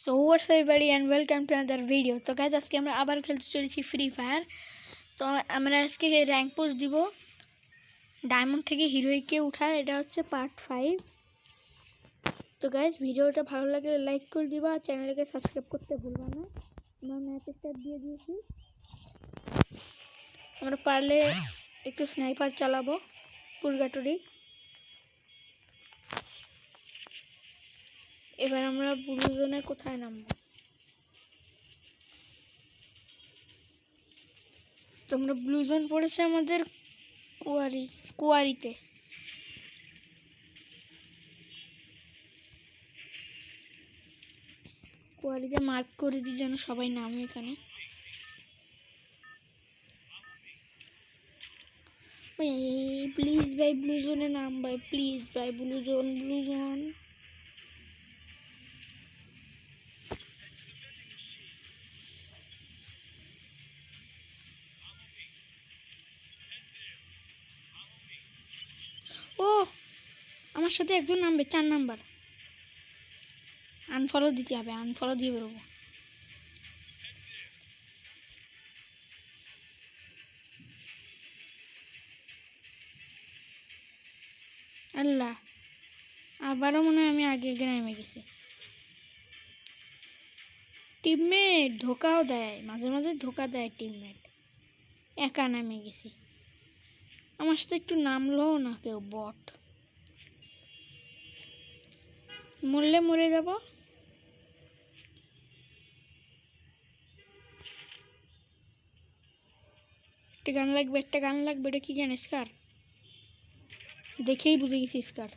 So what's everybody and welcome to another video. তো guys আজকে আমরা আবার খেলতে চলেছি ফ্রি ফায়ার। তো আমরা আজকে র্যাঙ্ক পোস্ট দিব ডায়মন্ড থেকে হিরোইকে উঠার, এটা হচ্ছে পার্ট 5। তো গাইজ ভিডিওটা ভালো লাগলে লাইক করে দিবা আর চ্যানেলকে সাবস্ক্রাইব করতে ভুলবা না। আমরা ম্যাচ স্টার্ট দিয়ে দিয়েছি। আমরা পারলে একটু স্নাইপার চালাবো পুরগাটরি। এবার আমরা ব্লু জোনে কোথায় নামবো? তোমরা ব্লু জোন পড়েছে আমাদের কুয়ারিতে। কুয়ারিতে মার্ক করে দিই যেন সবাই নামে এখানে। প্লিজ ভাই ব্লু জোনে নাম ভাই, প্লিজ ভাই ব্লু জোন। ও আমার সাথে একজন নামবে 4 নাম্বার। আনফলো দিতে হবে, আনফলো দিয়ে বেরোবো। আল্লাহ, আবারও মনে হয় আমি আগে নেমে গেছি। টিমমেট ধোকাও দেয়, মাঝে মাঝে ধোকা দেয় টিমমেট। একা নেমে গেছি, আমার সাথে একটু নামলো না কেউ। বট মরলে মরে যাব। একটা গান লাগবে, একটা গান লাগবে। এটা কি গান? স্কার। দেখেই বুঝে গেছি স্কার।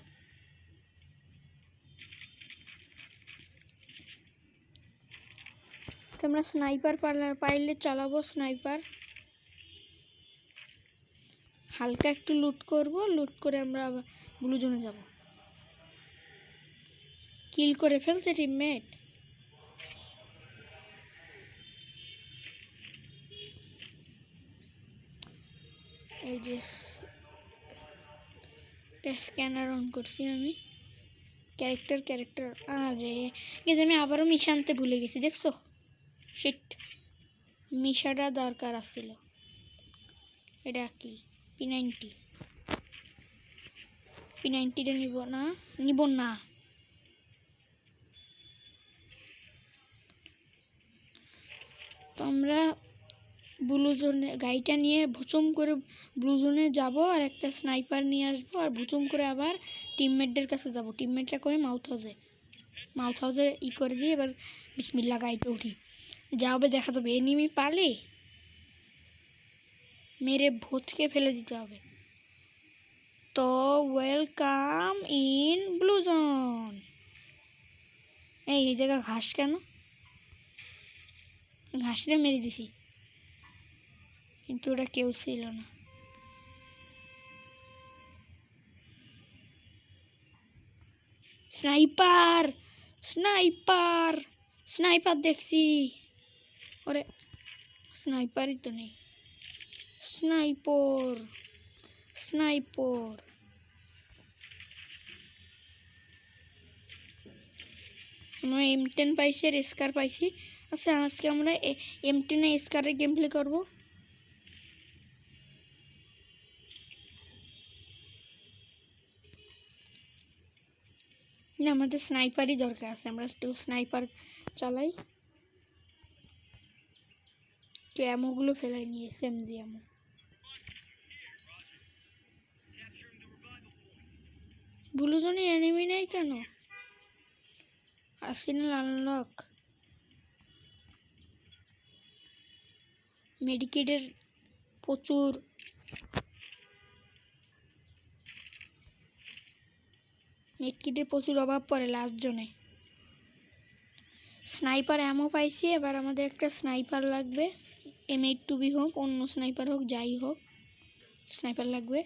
আমরা স্নাইপার পাইলে চালাবো স্নাইপার। হালকা একটু লুট করব, লুট করে আমরা ব্লু জোনে যাব। কিল করে ফেলছে টিমমেট। এই যে স্ক্যানার অন করছি আমি। ক্যারেক্টার আরে গেছে, আমি আবারও মিশা আনতে ভুলে গেছি, দেখছো? শিট, মিশাটা দরকার আসছিল। এটা কি P90টা নিব না। তো আমরা ব্লু জোনে গাড়িটা নিয়ে ভুচুম করে ব্লু জোনে যাবো, আর একটা স্নাইপার নিয়ে আসবো, আর ভুচুম করে আবার টিমমেটদের কাছে যাব। টিমমেটরা করে মাউথ হাউসে করে দিয়ে এবার বিসমিল্লাহ গাড়িতে উঠি। যা হবে দেখা যাবে। এনিমি পালে মেরে ভোঁচকে ফেলে দিতে হবে। তো ওয়েলকাম ইন ব্লু জোন। এই জায়গা ঘাস কেন? ঘাসটা মেরে দিছি, কিন্তু ওটা কেউ ছিল না। স্নাইপার দেখছি। ওরে স্নাইপারই তো নেই। স্নাইপার আমরা M10 পাইছি আর স্কার পাইছি। আচ্ছা আজকে আমরা M10 এ স্কারের গেম প্লে করবো। না, আমাদের স্নাইপারই দরকার আছে। আমরা একটু স্নাইপার চালাই। তো অ্যামোগুলো ফেলাই নিয়ে SMG অ্যামো। ব্লু জোনে এনিমি নেই কেন? Arsenal unlock. মেডিকেটের প্রচুর অভাব পড়ে লাস্ট জোনে। স্নাইপার অ্যামো পাইছি। এবার আমাদের একটা স্নাইপার লাগবে। M82B হোক, অন্য স্নাইপার হোক, যাই হোক, স্নাইপার লাগবে।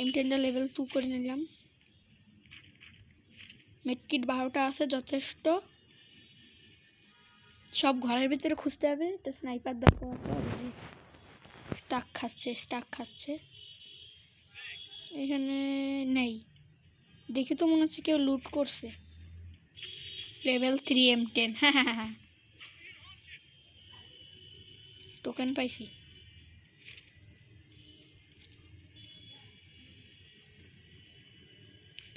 M10টা লেভেল 2 করে নিলাম। মেডকিট 12টা আছে, যথেষ্ট। সব ঘরের ভিতরে খুঁজতে হবে, তো স্নাইপার দরকার আছে। স্টাক খাচ্ছে। এখানে নেই, দেখে তো মনে হচ্ছে কেউ লুট করছে। লেভেল 3 M10 হ্যাঁ টোকেন পাইছি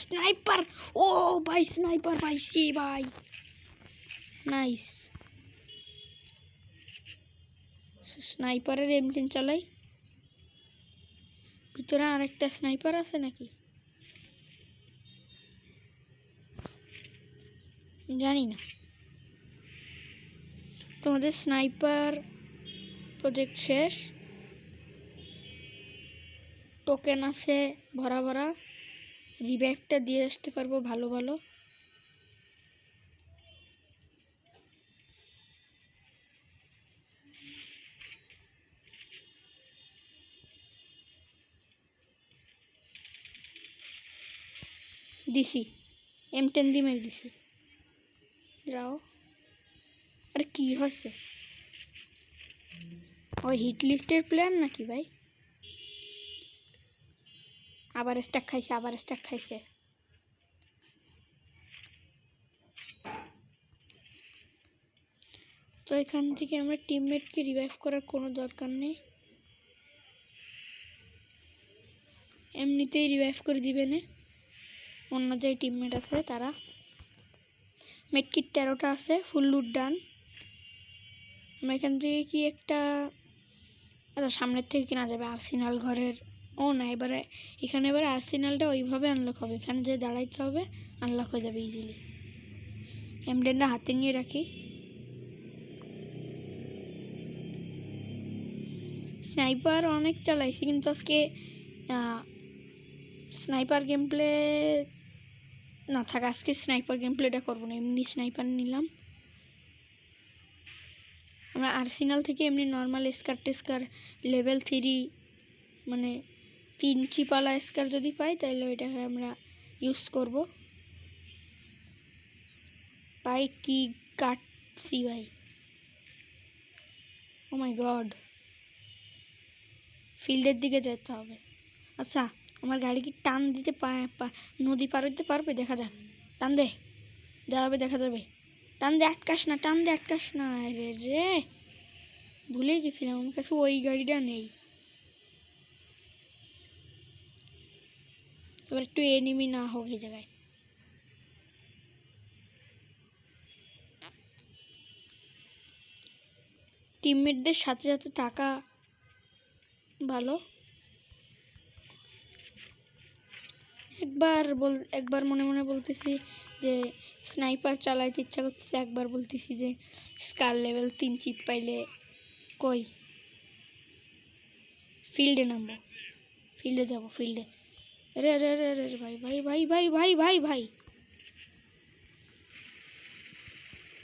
স্নাইপার ও ভাই স্নাইপার পাইছি ভাই নাইস স্নাইপারের M10 চালাই ভিতরে আরেকটা স্নাইপার আছে নাকি জানি না তোমাদের স্নাইপার প্রজেক্ট শেষ টোকেন আছে ভরা ভরা রিভাইভটা দিয়ে আসতে পারবো ভালো ভালো দিছি M10 দিয়ে মেরে দিছি যাও আরে কি হচ্ছে ওই হিট লিস্টের প্ল্যান নাকি ভাই আবার স্ট্যাক খাইছে তো এখান থেকে আমরা টিমমেটকে রিভাইভ করার কোনো দরকার নেই এমনিতেই রিভাইভ করে দিবে না অন্য যে টিমমেট আছে তারা মেডকিট 13টা আছে ফুল লুট ডান আমরা এখান থেকে কি একটা আচ্ছা সামনের থেকে কেনা যাবে আর্সেনাল ঘরের ও না এবারে এখানে এবার আর্সেনালটা ওইভাবে আনলক হবে এখানে যে দাঁড়াইতে হবে আনলক হয়ে যাবে ইজিলি M10টা হাতে নিয়ে রাখি স্নাইপার অনেক চালাইছি কিন্তু আজকে স্নাইপার গেম প্লে না থাক আজকে স্নাইপার গেম প্লেটা করবো না এমনি স্নাইপার নিলাম আমরা আর্সেনাল থেকে এমনি নর্মাল স্কার লেভেল 3 মানে 3 চিপালা স্কার যদি পাই তাহলে ওইটাকে আমরা ইউজ করব পাই কি কাটছি ভাই ও মাই গড ফিল্ডের দিকে যেতে হবে আচ্ছা আমার গাড়ি কি টান দিতে নদী পার হইতে পারবে দেখা যাক টান দে যাবে দেখা যাবে টান দে আটকাস না রে রে ভুলে গেছিলাম আমার কাছে ওই গাড়িটা নেই এবার একটু এনিমি না হোক এই জায়গায় টিমমেটদের সাথে সাথে থাকা ভালো একবার মনে মনে বলতেছি যে স্নাইপার চালাইতে ইচ্ছা করতেছে একবার বলতেছি যে স্কার লেভেল 3 চিপ পাইলে কই ফিল্ডে নামবো ফিল্ডে যাব ফিল্ডে রে রে রে রে ভাই ভাই ভাই ভাই ভাই ভাই ভাই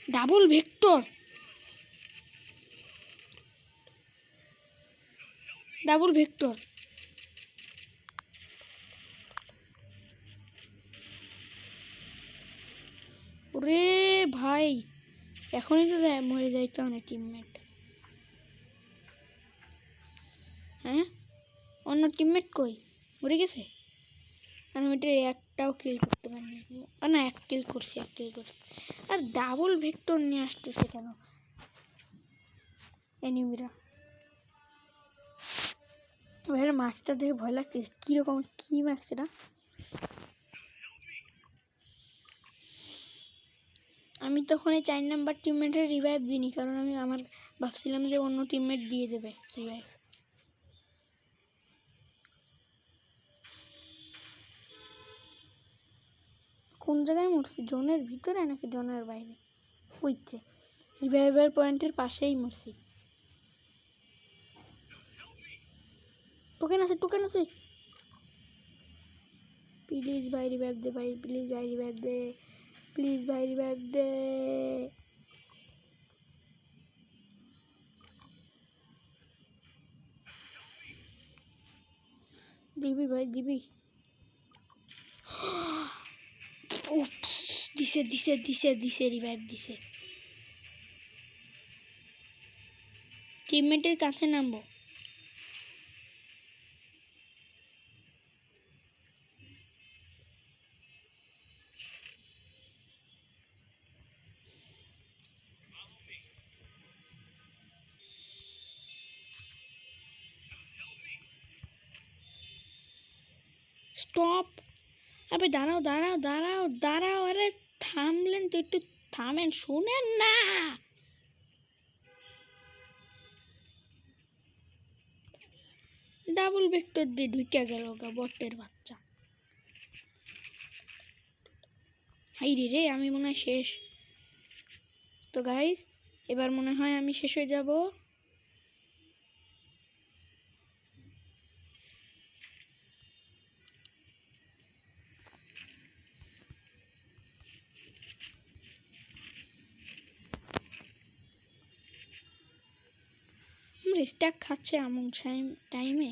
ডাবল ভেক্টর ওরে ভাই এখনই তো মরে যাইতো অনেক টিমমেট হ্যাঁ অন্য টিমমেট কই মরে গেছে আমি ওইটা একটাও কিল করতে পারিনি না এক কিল করছি আর ডাবল ভেক্টর নিয়ে আসতেছে কেন এনিমিরা ভাইয়ের মাছটা দেখে ভয় লাগতেছে কীরকম কী মাছ এটা আমি তখন এই 4 নাম্বার টিমমেটের রিভাইভ দিইনি কারণ আমি ভাবছিলাম যে অন্য টিমমেট দিয়ে দেবে রিভাইভ কোন জায়গায় মরছি জোনের ভিতরে নাকি জোনের বাইরে বুঝছে রিভাইভার পয়েন্টের পাশেই মরছি টোকেন আছে প্লিজ ভাই রিভাইভ দে ভাই প্লিজ ভাই রিভাইভ দে দিবি ভাই দিবি দিছে রিভাইভ দিছে টিমমেটের কাছে নামবো স্টপ। আরে দাঁড়াও দাঁড়াও দাঁড়াও দাঁড়াও, আরে থামলেন তো, একটু থামেন, শুনেন না। ডাবল ভেক্টর দিয়ে ঢুকে গেল গা বটের বাচ্চা। হাই রে, আমি মনে হয় শেষ। তো গাইস এবার মনে হয় আমি শেষ হয়ে যাব। স্ট্যাক খাচ্ছে এমন টাইমে।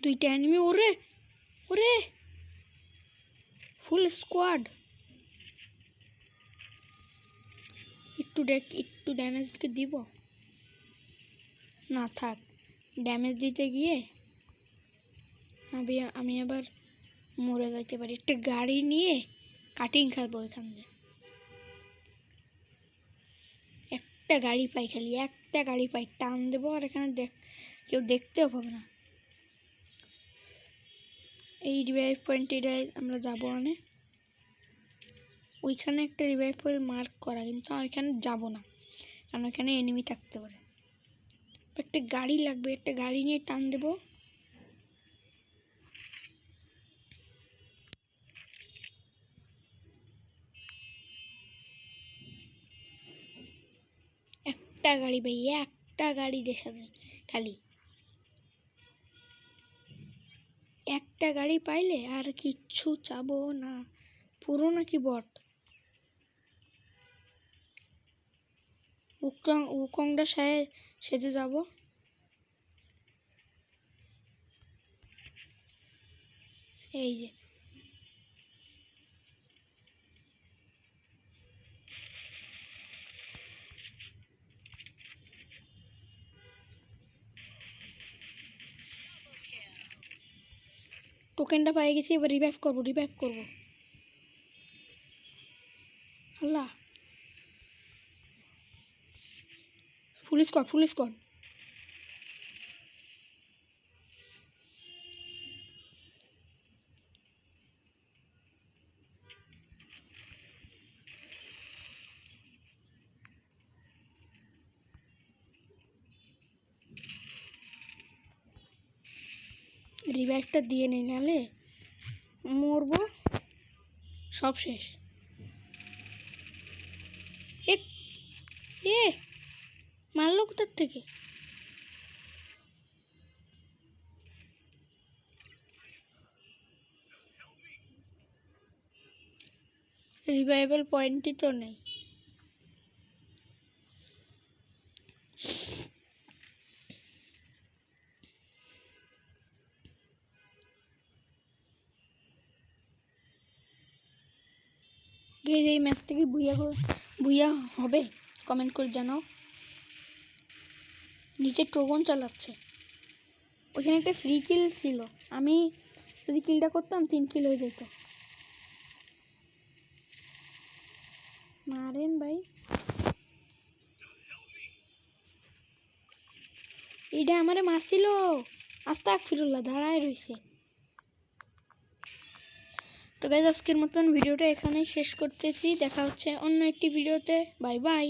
দুইটা এনিমি, ওরে ওরে ফুল স্কোয়াড। একটু ড্যামেজ দিব না, থাক। ড্যামেজ দিতে গিয়ে আমি আবার মরে যাইতে পারি। একটা গাড়ি নিয়ে কাটিং খাবো এখান দিয়ে। একটা গাড়ি পাই, খালি একটা গাড়ি পাই, টান দেবো আর এখানে কেউ দেখতেও পাবে না। এই রিভাইভ পয়েন্টটায় আমরা যাবো, মানে ওইখানে একটা রিভাইভ পয়েন্ট মার্ক করা, কিন্তু ওইখানে যাব না, কারণ ওইখানে এনিমি থাকতে পারে। একটা গাড়ি লাগবে, একটা গাড়ি নিয়ে টান দেবো। একটা গাড়ি ভাই, একটা গাড়ি দেশা যায়, খালি একটা গাড়ি পাইলে আর কিচ্ছু চাবো না। পুরো নাকি বট? উকংটা সেজে যাব। এই যে টোকেনটা পেয়ে গেছি, এবার রিভাইভ করবো। আল্লাহ, ফুল স্কোয়াড। রিভাইভটা দিয়ে নেই, নাহলে মরবো, সব শেষ। এ মারলো কোথার থেকে? রিভাইভাল পয়েন্টই তো নেই। এই ম্যাচটা কি বুইয়া হবে? কমেন্ট করে জানাও। নিচে ট্রোগন চালাচ্ছে, ওইখানে একটা ফ্রি কিল ছিল, আমি যদি কিলটা করতাম 3 কিল হয়ে যেত। মারেন ভাই, এইটা আমারে মারছিল। আস্তাগফিরুল্লাহ, দাঁড়ায় রইছে। তো গাইস আজকের মতন ভিডিওটা এখানেই শেষ করতেছি। দেখা হচ্ছে অন্য একটি ভিডিওতে। Bye bye.